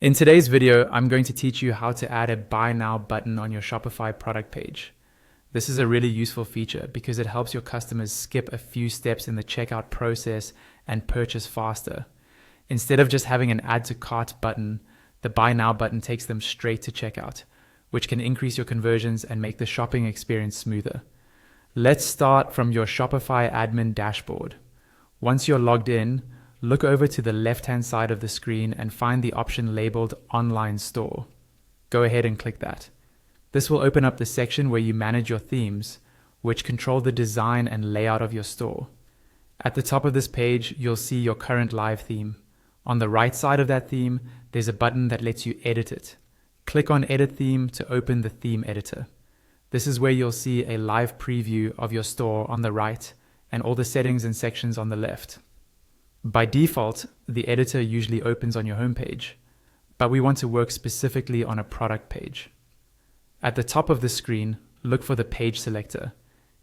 In today's video, I'm going to teach you how to add a Buy Now button on your Shopify product page. This is a really useful feature because it helps your customers skip a few steps in the checkout process and purchase faster. Instead of just having an Add to Cart button, the Buy Now button takes them straight to checkout, which can increase your conversions and make the shopping experience smoother. Let's start from your Shopify admin dashboard. Once you're logged in, look over to the left-hand side of the screen and find the option labeled Online Store. Go ahead and click that. This will open up the section where you manage your themes, which control the design and layout of your store. At the top of this page, you'll see your current live theme. On the right side of that theme, there's a button that lets you edit it. Click on Edit Theme to open the theme editor. This is where you'll see a live preview of your store on the right and all the settings and sections on the left. By default, the editor usually opens on your homepage, but we want to work specifically on a product page. At the top of the screen, look for the page selector.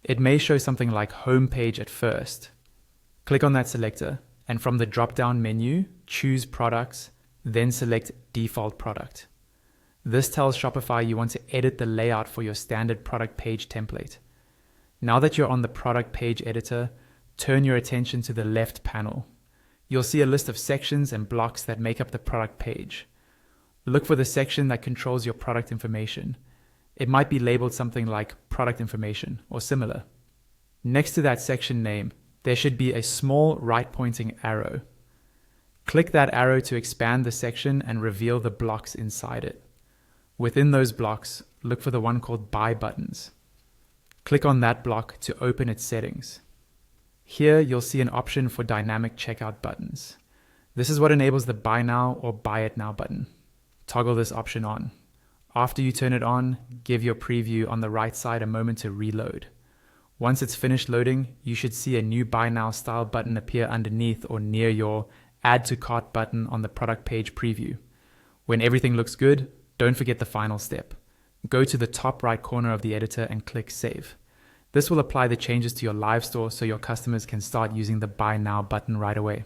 It may show something like Home Page at first. Click on that selector, and from the drop-down menu, choose Products, then select Default Product. This tells Shopify you want to edit the layout for your standard product page template. Now that you're on the product page editor, turn your attention to the left panel. You'll see a list of sections and blocks that make up the product page. Look for the section that controls your product information. It might be labeled something like product information or similar. Next to that section name, there should be a small right-pointing arrow. Click that arrow to expand the section and reveal the blocks inside it. Within those blocks, look for the one called Buy Buttons. Click on that block to open its settings. Here, you'll see an option for dynamic checkout buttons. This is what enables the Buy Now or Buy It Now button. Toggle this option on. After you turn it on, give your preview on the right side a moment to reload. Once it's finished loading, you should see a new Buy Now style button appear underneath or near your Add to Cart button on the product page preview. When everything looks good, don't forget the final step. Go to the top right corner of the editor and click Save. This will apply the changes to your live store so your customers can start using the Buy Now button right away.